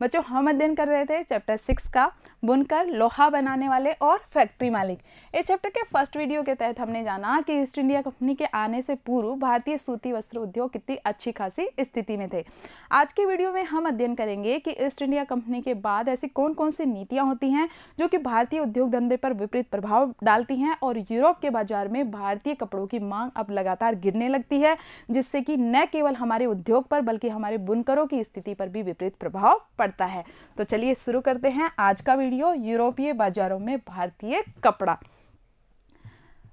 बच्चों हम अध्ययन कर रहे थे चैप्टर 6 का बुनकर, लोहा बनाने वाले और फैक्ट्री मालिक। इस चैप्टर के फर्स्ट वीडियो के तहत हमने जाना कि ईस्ट इंडिया कंपनी के आने से पूर्व भारतीय सूती वस्त्र उद्योग कितनी अच्छी खासी स्थिति में थे। आज के वीडियो में हम अध्ययन करेंगे कि ईस्ट इंडिया कंपनी के बाद ऐसी कौन कौन सी नीतियां होती हैं जो कि भारतीय उद्योग धंधे पर विपरीत प्रभाव डालती हैं और यूरोप के बाजार में भारतीय कपड़ों की मांग अब लगातार गिरने लगती है, जिससे कि न केवल हमारे उद्योग पर बल्कि हमारे बुनकरों की स्थिति पर भी विपरीत प्रभाव पड़ता है। तो चलिए शुरू करते हैं आज का वीडियो, यूरोपीय बाजारों में भारतीय कपड़ा।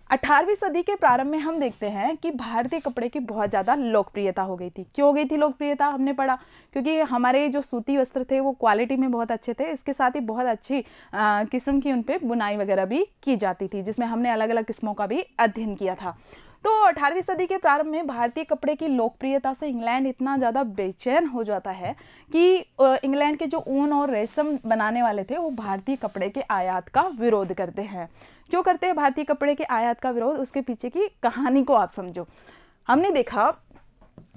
18वीं सदी के प्रारंभ में हम देखते हैं कि भारतीय कपड़े की बहुत ज़्यादा लोकप्रियता हो गई थी। क्यों हो गई थी लोकप्रियता, हमने पढ़ा क्योंकि हमारे जो सूती वस्त्र थे वो क्वालिटी में बहुत अच्छे थे, इसके साथ ही बहुत अच्छी किस्म की उन पर बुनाई वगैरह भी की जाती थी, जिसमें हमने अलग अलग किस्मों का भी अध्ययन किया था। तो 18वीं सदी के प्रारंभ में भारतीय कपड़े की लोकप्रियता से इंग्लैंड इतना ज़्यादा बेचैन हो जाता है कि इंग्लैंड के जो ऊन और रेशम बनाने वाले थे वो भारतीय कपड़े के आयात का विरोध करते हैं। क्यों करते हैं भारतीय कपड़े के आयात का विरोध, उसके पीछे की कहानी को आप समझो। हमने देखा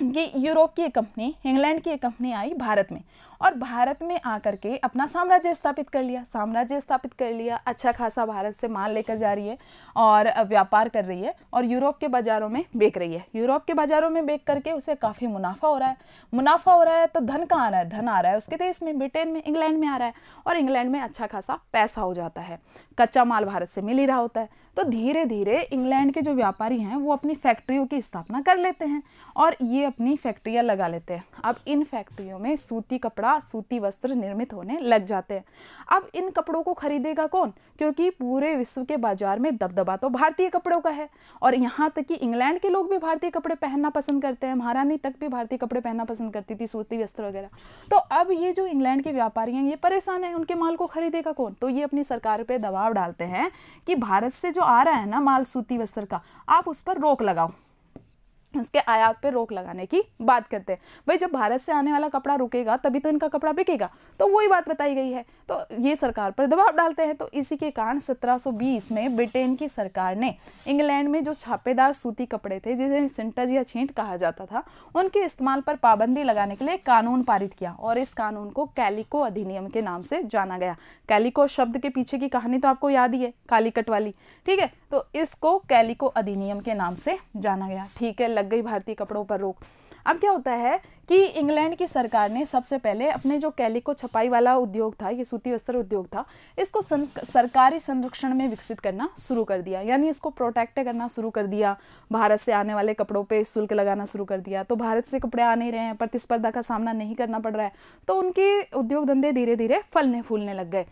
कि यूरोप की एक कंपनी, इंग्लैंड की एक कंपनी आई भारत में और भारत में आकर के अपना साम्राज्य स्थापित कर लिया, अच्छा खासा भारत से माल लेकर जा रही है और व्यापार कर रही है और यूरोप के बाज़ारों में बेच रही है। यूरोप के बाज़ारों में बेच करके उसे काफ़ी मुनाफा हो रहा है। तो धन कहाँ आ रहा है? धन आ रहा है उसके देश में, ब्रिटेन में, इंग्लैंड में आ रहा है और इंग्लैंड में अच्छा खासा पैसा हो जाता है, कच्चा माल भारत से मिल ही रहा होता है। तो धीरे धीरे इंग्लैंड के जो व्यापारी हैं वो अपनी फैक्ट्रियों की स्थापना कर लेते हैं और ये अपनी फैक्ट्रियां लगा लेते हैं। अब इन फैक्ट्रियों में सूती कपड़ा, सूती वस्त्र निर्मित होने लग जाते हैं। अब इन कपड़ों को खरीदेगा कौन? क्योंकि पूरे विश्व के बाजार में दबदबा तो भारतीय कपड़ों का है और यहाँ तक कि इंग्लैंड के लोग भी भारतीय कपड़े पहनना पसंद करते हैं। महारानी तक भी भारतीय कपड़े पहनना पसंद करती थी, सूती वस्त्र वगैरह। तो अब ये जो इंग्लैंड के व्यापारी हैं ये परेशान है, उनके माल को खरीदेगा कौन? तो ये अपनी सरकार पर दबाव डालते हैं कि भारत से जो आ रहा है ना माल सूती वस्त्र का, आप उस पर रोक लगाओ, उसके आयात पे रोक लगाने की बात करते हैं। भाई जब भारत से आने वाला कपड़ा रुकेगा तभी तो इनका कपड़ा बिकेगा, तो वही बात बताई गई है। तो ये सरकार पर दबाव डालते हैं। तो इसी के कारण 1720 में ब्रिटेन की सरकार ने इंग्लैंड में जो छापेदार सूती कपड़े थे, जिसे सिंटज या छींट कहा जाता था, उनके इस्तेमाल पर पाबंदी लगाने के लिए कानून पारित किया और इस कानून को कैलिको अधिनियम के नाम से जाना गया। कैलिको शब्द के पीछे की कहानी तो आपको याद ही है, काली कट वाली, ठीक है। तो इसको कैलिको अधिनियम के नाम से जाना गया, ठीक है। लग गई भारतीय कपड़ों पर रोक। अब क्या होता है कि इंग्लैंड की सरकार ने सबसे पहले अपने जो कैलिको छपाई वाला उद्योग था, ये सूती वस्त्र उद्योग था, इसको सरकारी संरक्षण में विकसित करना शुरू कर दिया, यानी इसको प्रोटेक्ट करना शुरू कर दिया। भारत से आने वाले कपड़ों पे शुल्क लगाना शुरू कर दिया। तो भारत से कपड़े आ नहीं रहे हैं, प्रतिस्पर्धा का सामना नहीं करना पड़ रहा है, तो उनके उद्योग धंधे धीरे धीरे फलने फूलने लग गए।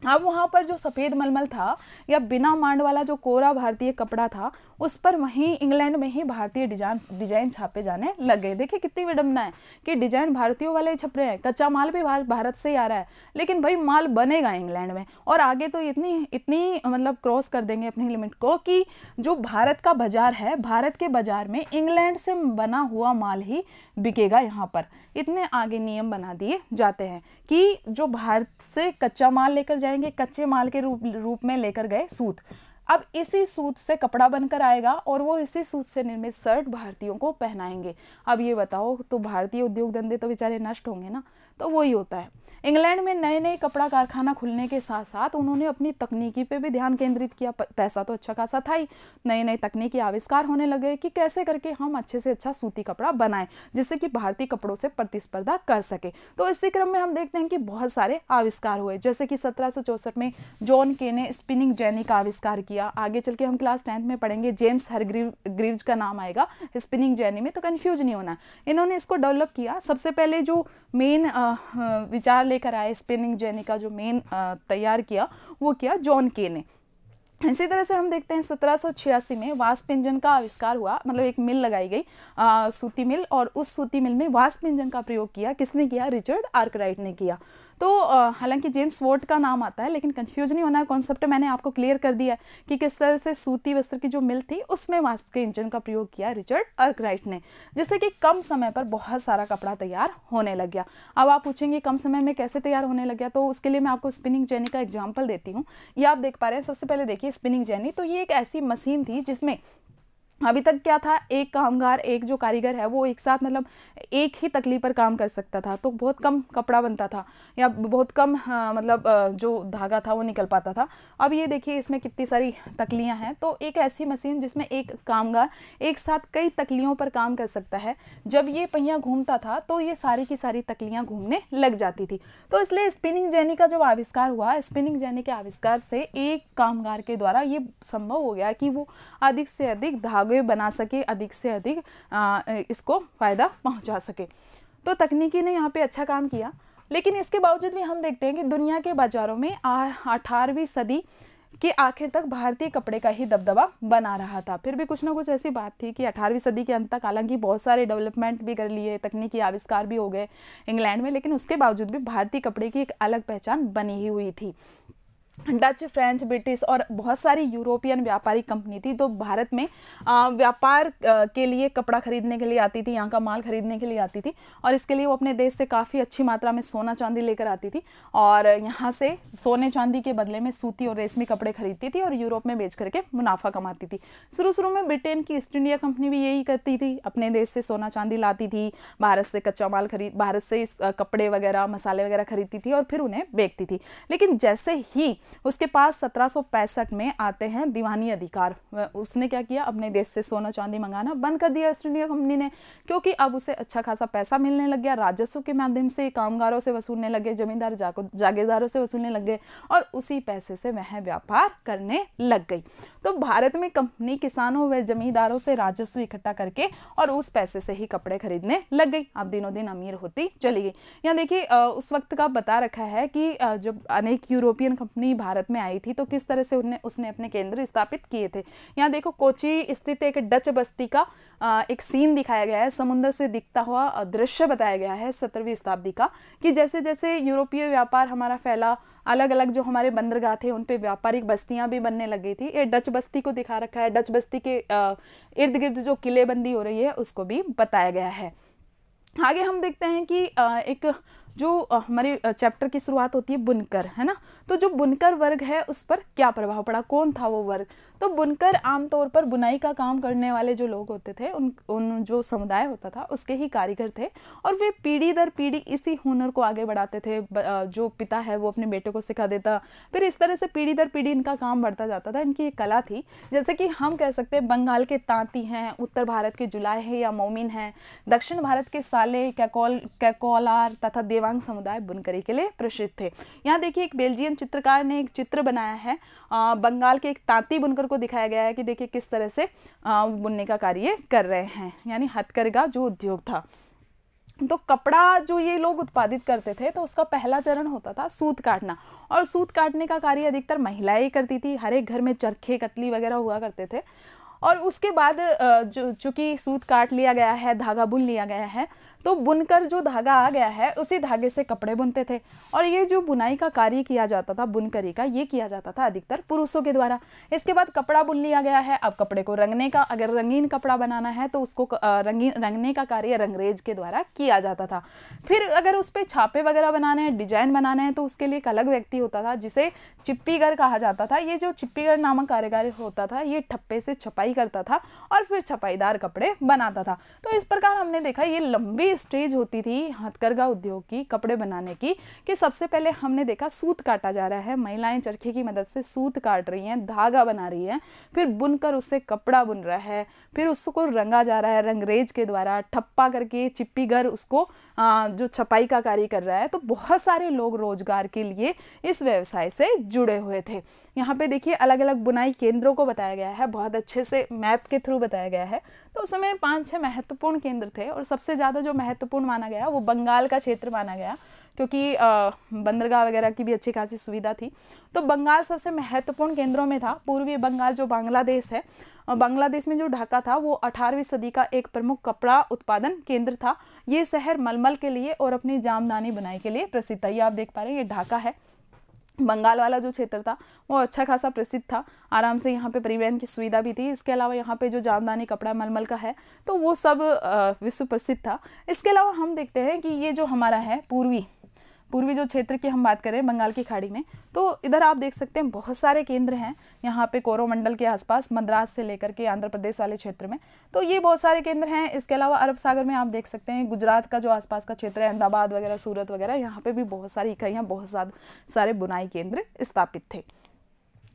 अब वहाँ पर जो सफ़ेद मलमल था या बिना मांड वाला जो कोरा भारतीय कपड़ा था, उस पर वहीं इंग्लैंड में ही भारतीय डिजाइन छापे जाने लग गए। देखिए कितनी विडम्बना है कि डिजाइन भारतीयों वाले ही छप रहे हैं, कच्चा माल भी भारत से ही आ रहा है, लेकिन भाई माल बनेगा इंग्लैंड में। और आगे तो इतनी मतलब क्रॉस कर देंगे अपनी लिमिट को कि जो भारत का बाजार है, भारत के बाजार में इंग्लैंड से बना हुआ माल ही बिकेगा यहाँ पर। इतने आगे नियम बना दिए जाते हैं कि जो भारत से कच्चा माल लेकर जाएंगे, कच्चे माल के रूप में लेकर गए सूत, अब इसी सूत से कपड़ा बनकर आएगा और वो इसी सूत से निर्मित शर्ट भारतीयों को पहनाएंगे। अब ये बताओ, तो भारतीय उद्योग धंधे तो बेचारे नष्ट होंगे ना। तो वही होता है। इंग्लैंड में नए नए कपड़ा कारखाना खुलने के साथ साथ उन्होंने अपनी तकनीकी पे भी ध्यान केंद्रित किया। पैसा तो अच्छा खासा था ही, नए नए तकनीकी आविष्कार होने लगे कि कैसे करके हम अच्छे से अच्छा सूती कपड़ा बनाएं जिससे कि भारतीय कपड़ों से प्रतिस्पर्धा कर सके। तो इसी क्रम में हम देखते हैं कि बहुत सारे आविष्कार हुए, जैसे कि 1764 में जॉन के ने स्पिनिंग जेनी का आविष्कार किया। आगे चल के हम क्लास 10th में पढ़ेंगे, जेम्स हरग्रीव्स का नाम आएगा स्पिनिंग जेनी में, तो कंफ्यूज नहीं होना। इन्होंने इसको डेवलप किया। सबसे पहले जो मेन विचार लेकर आए स्पिनिंग जेनी का, जो मेन तैयार किया, वो किया जॉन के ने। इसी तरह से हम देखते हैं 1786 में वास्प इंजन का आविष्कार हुआ, मतलब एक मिल लगाई गई सूती मिल, और उस सूती मिल में वास्प इंजन का प्रयोग किया। किसने किया? रिचर्ड आर्कराइट ने किया। तो हालांकि जेम्स वॉट का नाम आता है, लेकिन कंफ्यूज नहीं होना है, कॉन्सेप्ट मैंने आपको क्लियर कर दिया है कि किस तरह से सूती वस्त्र की जो मिल थी उसमें वास्प के इंजन का प्रयोग किया रिचर्ड आर्कराइट ने, जिससे कि कम समय पर बहुत सारा कपड़ा तैयार होने लग गया। अब आप पूछेंगे कम समय में कैसे तैयार होने लग गया, तो उसके लिए मैं आपको स्पिनिंग जेनी का एग्जाम्पल देती हूँ। ये आप देख पा रहे हैं। सबसे पहले देखिए स्पिनिंग जेनी, तो ये एक ऐसी मशीन थी जिसमें अभी तक क्या था, एक कामगार, एक जो कारीगर है वो एक साथ मतलब एक ही तकली पर काम कर सकता था, तो बहुत कम कपड़ा बनता था या बहुत कम मतलब जो धागा था वो निकल पाता था। अब ये देखिए इसमें कितनी सारी तकलियां हैं, तो एक ऐसी मशीन जिसमें एक कामगार एक साथ कई तकलियों पर काम कर सकता है, जब ये पहिया घूमता था तो ये सारी की सारी तकलियां घूमने लग जाती थी। तो इसलिए स्पिनिंग जेनी का जब आविष्कार हुआ, स्पिनिंग जेनी के आविष्कार से एक कामगार के द्वारा ये संभव हो गया कि वो अधिक से अधिक धागे बना सके, अधिक से अधिक इसको फ़ायदा पहुंचा सके। तो तकनीकी ने यहाँ पे अच्छा काम किया, लेकिन इसके बावजूद भी हम देखते हैं कि दुनिया के बाज़ारों में 18वीं सदी के आखिर तक भारतीय कपड़े का ही दबदबा बना रहा था। फिर भी कुछ ना कुछ ऐसी बात थी कि 18वीं सदी के अंत तक हालांकि बहुत सारे डेवलपमेंट भी कर लिए, तकनीकी आविष्कार भी हो गए इंग्लैंड में, लेकिन उसके बावजूद भी भारतीय कपड़े की एक अलग पहचान बनी ही हुई थी। डच, फ्रेंच, ब्रिटिश और बहुत सारी यूरोपियन व्यापारिक कंपनी थी, तो भारत में व्यापार के लिए कपड़ा खरीदने के लिए आती थी, यहाँ का माल खरीदने के लिए आती थी, और इसके लिए वो अपने देश से काफ़ी अच्छी मात्रा में सोना चांदी लेकर आती थी, और यहाँ से सोने चांदी के बदले में सूती और रेशमी कपड़े खरीदती थी और यूरोप में बेच करके मुनाफा कमाती थी। शुरू में ब्रिटेन की ईस्ट इंडिया कंपनी भी यही करती थी, अपने देश से सोना चांदी लाती थी, भारत से कच्चा माल भारत से कपड़े वगैरह मसाले वगैरह खरीदती थी और फिर उन्हें बेचती थी। लेकिन जैसे ही उसके पास 1765 में आते हैं दीवानी अधिकार, उसने क्या किया, अपने देश से सोना चांदी मंगाना बंद कर दिया ईस्ट इंडिया कंपनी ने, क्योंकि अब उसे अच्छा खासा पैसा मिलने लग गया, राजस्व के माध्यम से कामगारों से वसूलने लगे, जमींदार जागीरदारों से वसूलने लग गए, और उसी पैसे से वह व्यापार करने लग गई। तो भारत में कंपनी किसानों व जमींदारों से राजस्व इकट्ठा करके और उस पैसे से ही कपड़े खरीदने लग गई। अब दिनों दिन अमीर होती चली गई। यहाँ देखिए उस वक्त का बता रखा है कि जब अनेक यूरोपियन कंपनी भारत में आई थी तो किस तरह से उसने अपने केंद्र स्थापित किए थे। यहाँ देखो कोची स्थित एक डच बस्ती का एक सीन दिखाया गया है, समुद्र से दिखता हुआ दृश्य बताया गया है 17वीं शताब्दी का, कि जैसे जैसे यूरोपीय व्यापार हमारा फैला, अलग अलग जो हमारे बंदरगाह थे उन पे व्यापारिक बस्तियां भी बनने लग गई थी। ये डच बस्ती को दिखा रखा है, डच बस्ती के इर्द गिर्द जो किलेबंदी हो रही है उसको भी बताया गया है। आगे हम देखते हैं कि एक जो हमारे चैप्टर की शुरुआत होती है बुनकर, है ना, तो जो बुनकर वर्ग है उस पर क्या प्रभाव पड़ा, कौन था वो वर्ग। तो बुनकर आमतौर पर बुनाई का काम करने वाले जो लोग होते थे, उन जो समुदाय होता था उसके ही कारीगर थे, और वे पीढ़ी दर पीढ़ी इसी हुनर को आगे बढ़ाते थे। जो पिता है वो अपने बेटे को सिखा देता, फिर इस तरह से पीढ़ी दर पीढ़ी इनका काम बढ़ता जाता था। इनकी एक कला थी, जैसे कि हम कह सकते हैं बंगाल के तांती हैं, उत्तर भारत के जुलाय है या मोमिन हैं, दक्षिण भारत के साले, कैकोलार तथा देवांग समुदाय बुनकरी के लिए प्रसिद्ध थे। यहाँ देखिए एक बेल्जियन चित्रकार ने एक चित्र बनाया है, बंगाल के एक तांती बुनकर को दिखाया गया है कि देखिए किस तरह से बुनने का कार्य कर रहे हैं, यानी हथकरघा जो उद्योग था। तो कपड़ा जो ये लोग उत्पादित करते थे तो उसका पहला चरण होता था सूत काटना, और सूत काटने का कार्य अधिकतर महिलाएं करती थी। हर एक घर में चरखे कतली वगैरह हुआ करते थे, और उसके बाद चूंकि सूत काट लिया गया है, धागा बुन लिया गया है, तो बुनकर जो धागा आ गया है उसी धागे से कपड़े बुनते थे। और ये जो बुनाई का कार्य किया जाता था बुनकरी का, ये किया जाता था अधिकतर पुरुषों के द्वारा। इसके बाद कपड़ा बुन लिया गया है, अब कपड़े को रंगने का, अगर रंगीन कपड़ा बनाना है तो उसको रंगने का कार्य रंगरेज के द्वारा किया जाता था। फिर अगर उस पर छापे वगैरह बनाने हैं, डिजाइन बनाने हैं, तो उसके लिए एक अलग व्यक्ति होता था जिसे चिप्पीगर कहा जाता था। ये जो चिप्पीगर नामक कारीगर होता था ये ठप्पे से छपाई करता था और फिर छपाईदार कपड़े बनाता था। तो इस प्रकार हमने देखा ये लंबी स्टेज होती थी हथकरघा उद्योग की, कपड़े बनाने की, कि सबसे पहले हमने देखा सूत काटा जा रहा है, महिलाएं चरखे की मदद से सूत काट रही हैं, धागा बना रही हैं, फिर बुनकर उससे कपड़ा बुन रहा है, फिर उसको रंगा जा रहा है रंगरेज के द्वारा, ठप्पा करके चिप्पीगर उसको जो छपाई का कार्य कर रहा है। तो बहुत सारे लोग रोजगार के लिए इस व्यवसाय से जुड़े हुए थे। यहाँ पे देखिए अलग अलग बुनाई केंद्रों को बताया गया है, बहुत अच्छे से मैप के थ्रू बताया गया है। तो उस समय 5-6 महत्वपूर्ण केंद्र थे, और सबसे ज़्यादा जो महत्वपूर्ण माना गया वो बंगाल का क्षेत्र माना गया, क्योंकि बंदरगाह वगैरह की भी अच्छी खासी सुविधा थी। तो बंगाल सबसे महत्वपूर्ण केंद्रों में था। पूर्वी बंगाल जो बांग्लादेश है, बांग्लादेश में जो ढाका था वो 18वीं सदी का एक प्रमुख कपड़ा उत्पादन केंद्र था। ये शहर मलमल के लिए और अपनी जामदानी बुनाई के लिए प्रसिद्ध था। ये आप देख पा रहे हैं, ये ढाका है। बंगाल वाला जो क्षेत्र था वो अच्छा खासा प्रसिद्ध था, आराम से यहाँ पे परिवहन की सुविधा भी थी। इसके अलावा यहाँ पे जो जामदानी कपड़ा मलमल का है तो वो सब विश्व प्रसिद्ध था। इसके अलावा हम देखते हैं कि ये जो हमारा है पूर्वी पूर्वी जो क्षेत्र की हम बात करें बंगाल की खाड़ी में, तो इधर आप देख सकते हैं बहुत सारे केंद्र हैं यहाँ पे कोरोमंडल के आसपास, मद्रास से लेकर के आंध्र प्रदेश वाले क्षेत्र में, तो ये बहुत सारे केंद्र हैं। इसके अलावा अरब सागर में आप देख सकते हैं गुजरात का जो आसपास का क्षेत्र है, अहमदाबाद वगैरह, सूरत वगैरह, यहाँ पे भी बहुत सारी इकाइयाँ, बहुत सारे बुनाई केंद्र स्थापित थे।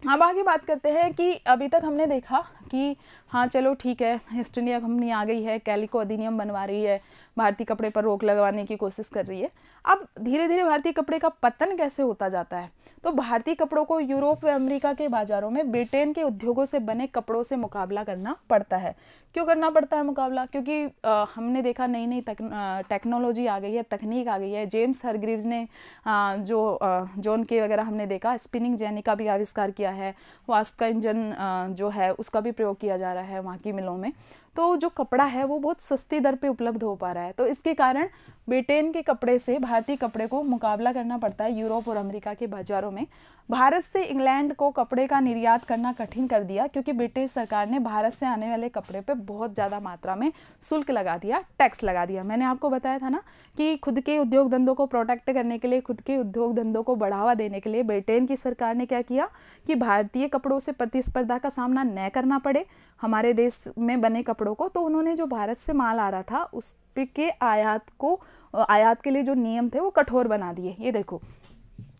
अब आगे बात करते हैं कि अभी तक हमने देखा कि हाँ चलो ठीक है, ईस्ट इंडिया कंपनी आ गई है, कैलिको अधिनियम बनवा रही है, भारतीय कपड़े पर रोक लगवाने की कोशिश कर रही है। अब धीरे धीरे भारतीय कपड़े का पतन कैसे होता जाता है, तो भारतीय कपड़ों को यूरोप व अमेरिका के बाज़ारों में ब्रिटेन के उद्योगों से बने कपड़ों से मुकाबला करना पड़ता है। क्यों करना पड़ता है मुकाबला? क्योंकि हमने देखा नई टेक्नोलॉजी आ गई है, तकनीक आ गई है। जेम्स हरग्रीव्स ने जॉन के वगैरह हमने देखा, स्पिनिंग जेनी का भी आविष्कार किया है, वास्प का इंजन जो है उसका भी प्रयोग किया जा रहा है वहाँ की मिलों में। तो जो कपड़ा है वो बहुत सस्ती दर पे उपलब्ध हो पा रहा है, तो इसके कारण ब्रिटेन के कपड़े से भारतीय कपड़े को मुकाबला करना पड़ता है यूरोप और अमेरिका के बाज़ारों में। भारत से इंग्लैंड को कपड़े का निर्यात करना कठिन कर दिया, क्योंकि ब्रिटिश सरकार ने भारत से आने वाले कपड़े पे बहुत ज़्यादा मात्रा में शुल्क लगा दिया, टैक्स लगा दिया। मैंने आपको बताया था ना कि खुद के उद्योग धंधों को प्रोटेक्ट करने के लिए, खुद के उद्योग धंधों को बढ़ावा देने के लिए ब्रिटेन की सरकार ने क्या किया कि भारतीय कपड़ों से प्रतिस्पर्धा का सामना न करना पड़े हमारे देश में बने कपड़ों को, तो उन्होंने जो भारत से माल आ रहा था उस के आयात के लिए जो नियम थे वो कठोर बना दिए। ये देखो,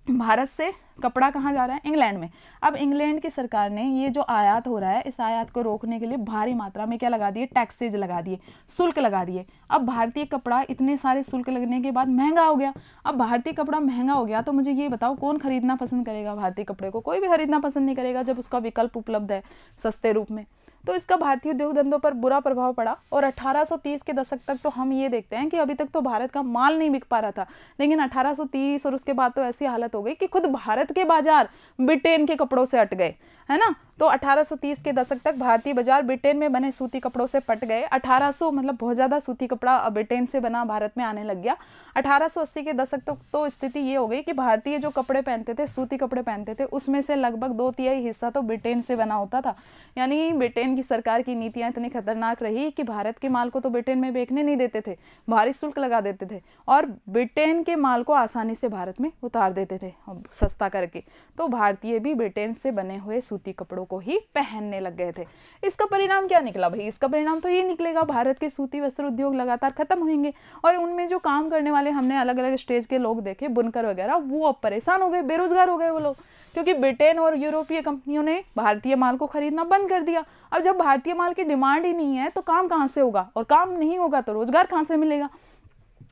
भारत से कपड़ा कहाँ जा रहा है? इंग्लैंड में। अब इंग्लैंड की सरकार ने ये जो आयात हो रहा है, इस आयात को रोकने के लिए भारी मात्रा में क्या लगा दिए? टैक्सेज लगा दिए, शुल्क लगा दिए। अब भारतीय कपड़ा इतने सारे शुल्क लगने के बाद महंगा हो गया। अब भारतीय कपड़ा महंगा हो गया तो मुझे ये बताओ कौन खरीदना पसंद करेगा? भारतीय कपड़े को कोई भी खरीदना पसंद नहीं करेगा जब उसका विकल्प उपलब्ध है सस्ते रूप में। तो इसका भारतीय उद्योग धंधों पर बुरा प्रभाव पड़ा, और 1830 के दशक तक तो हम ये देखते हैं कि अभी तक तो भारत का माल नहीं बिक पा रहा था, लेकिन 1830 और उसके बाद तो ऐसी हालत हो गई कि खुद भारत के बाजार ब्रिटेन के कपड़ों से हट गए, है ना। तो 1830 के दशक तक भारतीय बाजार ब्रिटेन में बने सूती कपड़ों से पट गए। 1800 मतलब बहुत ज़्यादा सूती कपड़ा ब्रिटेन से बना भारत में आने लग गया। 1880 के दशक तक तो स्थिति ये हो गई कि भारतीय जो कपड़े पहनते थे, सूती कपड़े पहनते थे, उसमें से लगभग 2/3 हिस्सा तो ब्रिटेन से बना होता था। यानी ब्रिटेन की सरकार की नीतियाँ इतनी खतरनाक रही कि भारत के माल को तो ब्रिटेन में बेचने नहीं देते थे, भारी शुल्क लगा देते थे, और ब्रिटेन के माल को आसानी से भारत में उतार देते थे सस्ता करके। तो भारतीय भी ब्रिटेन से बने हुए सूती कपड़ों को ही पहनने लग गए थे। इसका परिणाम क्या निकला भाई? इसका परिणाम तो ये निकलेगा, भारत के सूती वस्त्र उद्योग लगातार खत्म होंगे, और उनमें जो काम करने वाले हमने अलग अलग स्टेज के लोग देखे, बुनकर वगैरह, वो अब परेशान हो गए, बेरोजगार हो गए वो लोग, क्योंकि ब्रिटेन और यूरोपीय कंपनियों ने भारतीय माल को खरीदना बंद कर दिया। अब जब भारतीय माल की डिमांड ही नहीं है तो काम कहाँ से होगा, और काम नहीं होगा तो रोजगार कहाँ से मिलेगा।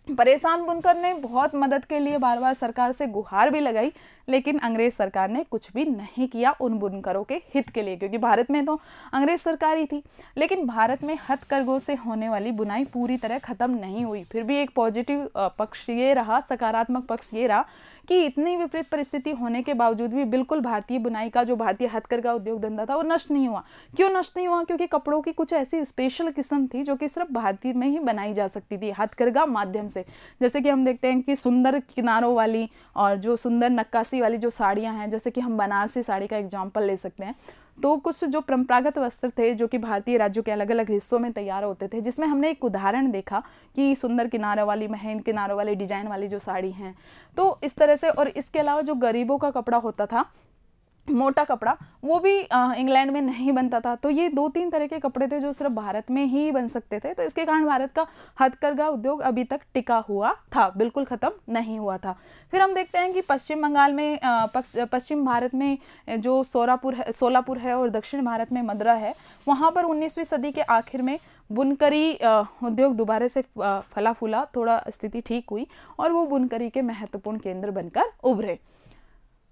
परेशान बुनकर ने बहुत मदद के लिए बार बार सरकार से गुहार भी लगाई, लेकिन अंग्रेज सरकार ने कुछ भी नहीं किया उन बुनकरों के हित के लिए, क्योंकि भारत में तो अंग्रेज सरकार ही थी। लेकिन भारत में हथकरघों से होने वाली बुनाई पूरी तरह खत्म नहीं हुई। फिर भी एक पॉजिटिव पक्ष ये रहा, सकारात्मक पक्ष ये रहा कि इतनी विपरीत परिस्थिति होने के बावजूद भी बिल्कुल भारतीय बुनाई का, जो भारतीय हथकरघा उद्योग धंधा था, वो नष्ट नहीं हुआ। क्यों नष्ट नहीं हुआ? क्योंकि कपड़ों की कुछ ऐसी स्पेशल किस्म थी जो कि सिर्फ भारतीय में ही बनाई जा सकती थी हथकरघा माध्यम से। जैसे कि हम देखते हैं कि सुंदर किनारों वाली और जो सुंदर नक्काशी वाली जो साड़ियाँ हैं, जैसे कि हम बनारसी साड़ी का एग्जाम्पल ले सकते हैं। तो कुछ जो परंपरागत वस्त्र थे जो कि भारतीय राज्यों के अलग अलग हिस्सों में तैयार होते थे, जिसमें हमने एक उदाहरण देखा कि सुंदर किनारों वाली, महीन किनारों वाली, डिजाइन वाली जो साड़ी हैं, तो इस तरह से। और इसके अलावा जो गरीबों का कपड़ा होता था, मोटा कपड़ा, वो भी इंग्लैंड में नहीं बनता था। तो ये 2-3 तरह के कपड़े थे जो सिर्फ भारत में ही बन सकते थे। तो इसके कारण भारत का हथकरघा उद्योग अभी तक टिका हुआ था, बिल्कुल ख़त्म नहीं हुआ था। फिर हम देखते हैं कि पश्चिम बंगाल में, पश्चिम भारत में जो सोलापुर है और दक्षिण भारत में मदुरा है, वहाँ पर 19वीं सदी के आखिर में बुनकरी उद्योग दोबारा से फला फूला, थोड़ा स्थिति ठीक हुई और वो बुनकरी के महत्वपूर्ण केंद्र बनकर उभरे।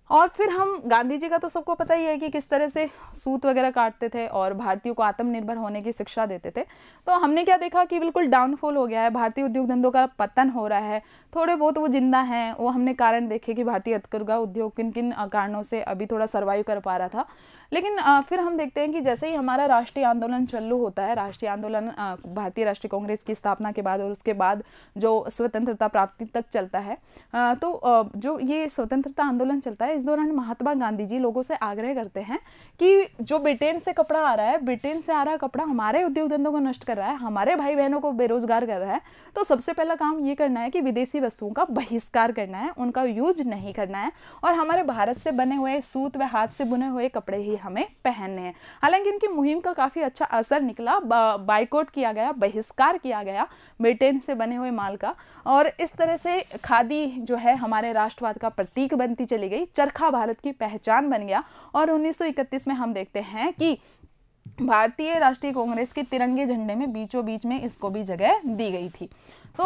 और फिर हम, गांधी जी का तो सबको पता ही है कि किस तरह से सूत वगैरह काटते थे और भारतीयों को आत्मनिर्भर होने की शिक्षा देते थे। तो हमने क्या देखा कि बिल्कुल डाउनफॉल हो गया है, भारतीय उद्योग धंधों का पतन हो रहा है। थोड़े बहुत वो जिंदा हैं, वो हमने कारण देखे कि भारतीय हथकरघा उद्योग किन किन कारणों से अभी थोड़ा सर्वाइव कर पा रहा था। लेकिन फिर हम देखते हैं कि जैसे ही हमारा राष्ट्रीय आंदोलन चालू होता है, राष्ट्रीय आंदोलन भारतीय राष्ट्रीय कांग्रेस की स्थापना के बाद और उसके बाद जो स्वतंत्रता प्राप्ति तक चलता है, तो जो ये स्वतंत्रता आंदोलन चलता है, इस दौरान महात्मा गांधी जी लोगों से आग्रह करते हैं कि जो ब्रिटेन से कपड़ा आ रहा है, ब्रिटेन से आ रहा कपड़ा हमारे उद्योग धंधों को नष्ट कर रहा है, हमारे भाई बहनों को बेरोजगार कर रहा है। तो सबसे पहला काम ये करना है कि विदेशी वस्तुओं का बहिष्कार करना है, उनका यूज नहीं करना है और हमारे भारत से बने हुए सूत व हाथ से बुने हुए कपड़े ही हमें पहनने हैं। हालांकि इनकी मुहिम का काफ़ी अच्छा असर निकला, बाइकआउट किया गया, बहिष्कार किया गया ब्रिटेन से बने हुए माल का, और इस तरह से खादी जो है हमारे राष्ट्रवाद का प्रतीक बनती चली गई, चरखा भारत की पहचान बन गया। और 1931 में हम देखते हैं कि भारतीय राष्ट्रीय कांग्रेस के तिरंगे झंडे में बीचों बीच में इसको भी जगह दी गई थी। तो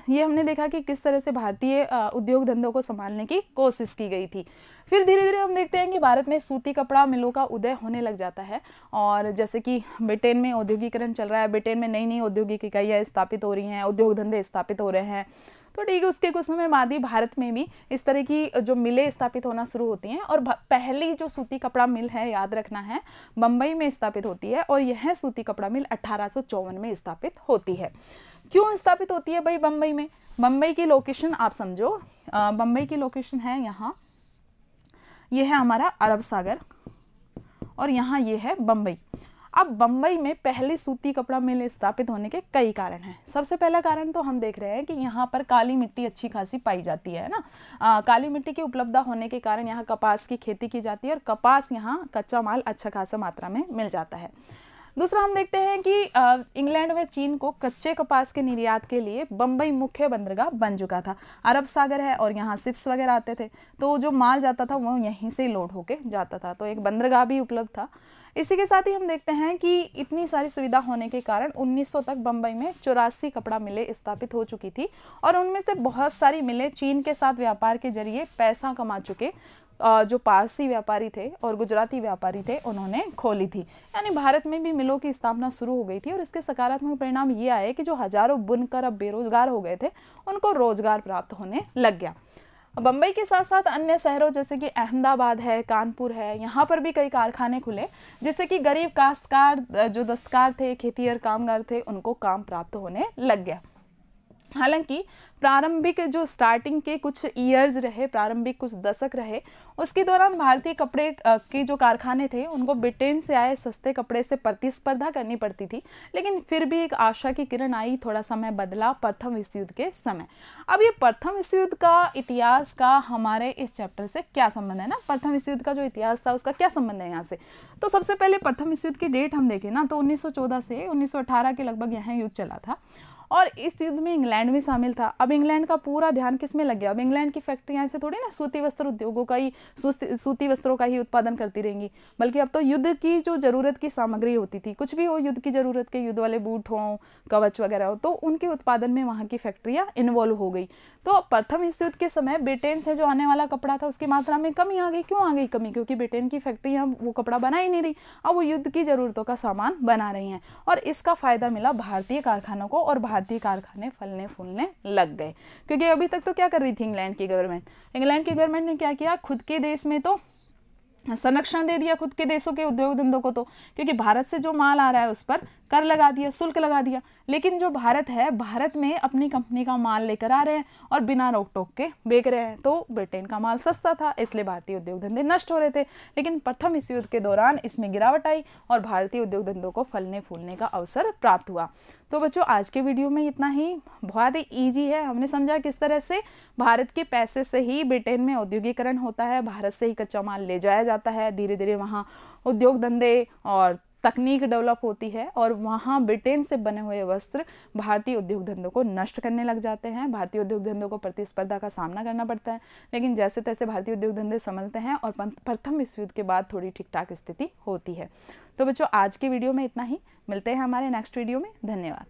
ये हमने देखा कि किस तरह से भारतीय उद्योग धंधों को संभालने की कोशिश की गई थी। फिर धीरे धीरे हम देखते हैं कि भारत में सूती कपड़ा मिलों का उदय होने लग जाता है, और जैसे कि ब्रिटेन में औद्योगिकरण चल रहा है, ब्रिटेन में नई नई औद्योगिक इकाइयाँ स्थापित हो रही हैं, उद्योग धंधे स्थापित हो रहे हैं। तो ठीक है, उसके कुछ समय बाद ही भारत में भी इस तरह की जो मिलें स्थापित होना शुरू होती हैं। और पहली जो सूती कपड़ा मिल है, याद रखना है, बम्बई में स्थापित होती है, और यह सूती कपड़ा मिल 1854 में स्थापित होती है। क्यों स्थापित होती है भाई बम्बई में? बम्बई की लोकेशन आप समझो, बम्बई की लोकेशन है यहाँ, ये है हमारा अरब सागर और यहाँ ये है बम्बई। अब बम्बई में पहली सूती कपड़ा मिल स्थापित होने के कई कारण हैं। सबसे पहला कारण तो हम देख रहे हैं कि यहाँ पर काली मिट्टी अच्छी खासी पाई जाती है ना, काली मिट्टी की उपलब्धता होने के कारण यहाँ कपास की खेती की जाती है और कपास यहाँ कच्चा माल अच्छा खासा मात्रा में मिल जाता है। दूसरा हम देखते हैं कि इंग्लैंड व चीन को कच्चे कपास के निर्यात के लिए बम्बई मुख्य बंदरगाह बन चुका था। अरब सागर है और यहाँ शिप्स वगैरह आते थे, तो जो माल जाता था वो यहीं से लोड होके जाता था, तो एक बंदरगाह भी उपलब्ध था। इसी के साथ ही हम देखते हैं कि इतनी सारी सुविधा होने के कारण 1900 तक बम्बई में 84 कपड़ा मिलें स्थापित हो चुकी थी, और उनमें से बहुत सारी मिलें चीन के साथ व्यापार के जरिए पैसा कमा चुके जो पारसी व्यापारी थे और गुजराती व्यापारी थे उन्होंने खोली थी। यानी भारत में भी मिलों की स्थापना शुरू हो गई थी, और इसके सकारात्मक परिणाम ये आए कि जो हजारों बुनकर अब बेरोजगार हो गए थे उनको रोजगार प्राप्त होने लग गया। बम्बई के साथ साथ अन्य शहरों जैसे कि अहमदाबाद है, कानपुर है, यहाँ पर भी कई कारखाने खुले, जिससे कि गरीब काश्तकार जो दस्तकार थे, खेतीहर कामगार थे, उनको काम प्राप्त होने लग गया। हालांकि प्रारंभिक जो स्टार्टिंग के कुछ ईयर्स रहे, प्रारंभिक कुछ दशक रहे, उसके दौरान भारतीय कपड़े के जो कारखाने थे उनको ब्रिटेन से आए सस्ते कपड़े से प्रतिस्पर्धा करनी पड़ती थी। लेकिन फिर भी एक आशा की किरण आई, थोड़ा समय बदला प्रथम विश्व युद्ध के समय। अब ये प्रथम विश्व युद्ध का इतिहास का हमारे इस चैप्टर से क्या संबंध है ना, प्रथम विश्व युद्ध का जो इतिहास था उसका क्या संबंध है यहाँ से। तो सबसे पहले प्रथम विश्व युद्ध की डेट हम देखें ना, तो 1914 से 1918 के लगभग यहाँ युद्ध चला था, और इस युद्ध में इंग्लैंड भी शामिल था। अब इंग्लैंड का पूरा ध्यान किस में लग गया? अब इंग्लैंड की फैक्ट्रियां ऐसे थोड़ी ना सूती वस्त्र उद्योगों का ही सूती वस्त्रों का ही उत्पादन करती रहेंगी, बल्कि अब तो युद्ध की जो जरूरत की सामग्री होती थी, कुछ भी हो युद्ध की जरूरत के, युद्ध वाले बूट हों, कवच वगैरह हो, तो उनके उत्पादन में वहाँ की फैक्ट्रियाँ इन्वॉल्व हो गई। तो प्रथम विश्व युद्ध के समय ब्रिटेन से जो आने वाला कपड़ा था उसकी मात्रा में कमी आ गई। क्यों आ गई कमी? क्योंकि ब्रिटेन की फैक्ट्रियाँ वो कपड़ा बना ही नहीं रही, अब वो युद्ध की जरूरतों का सामान बना रही हैं, और इसका फायदा मिला भारतीय कारखानों को, और भारतीय कारखाने फलने फूलने लग गए। क्योंकि अभी तक तो क्या कर रही थी इंग्लैंड की गवर्नमेंट? इंग्लैंड की गवर्नमेंट ने क्या किया, खुद के देश में तो संरक्षण दे दिया खुद के देशों के उद्योग धंधों को, तो क्योंकि भारत से जो माल आ रहा है उस पर कर लगा दिया, शुल्क लगा दिया। लेकिन जो भारत है, भारत में अपनी कंपनी का माल लेकर आ रहे हैं और बिना रोक टोक के बेच रहे हैं, तो ब्रिटेन का माल सस्ता था, इसलिए भारतीय उद्योग धंधे नष्ट हो रहे थे। लेकिन प्रथम विश्व युद्ध के दौरान इसमें गिरावट आई और भारतीय उद्योग धंधों को फलने फूलने का अवसर प्राप्त हुआ। तो बच्चों, आज के वीडियो में इतना ही, बहुत ही ईजी है। हमने समझा किस तरह से भारत के पैसे से ही ब्रिटेन में औद्योगिकरण होता है, भारत से ही कच्चा माल ले जाया जाता है, धीरे धीरे वहाँ उद्योग धंधे और तकनीक डेवलप होती है, और वहाँ ब्रिटेन से बने हुए वस्त्र भारतीय उद्योग धंधों को नष्ट करने लग जाते हैं। भारतीय उद्योग धंधों को प्रतिस्पर्धा का सामना करना पड़ता है, लेकिन जैसे तैसे भारतीय उद्योग धंधे संभलते हैं और प्रथम विश्व युद्ध के बाद थोड़ी ठीक ठाक स्थिति होती है। तो बच्चों, आज की वीडियो में इतना ही, मिलते हैं हमारे नेक्स्ट वीडियो में। धन्यवाद।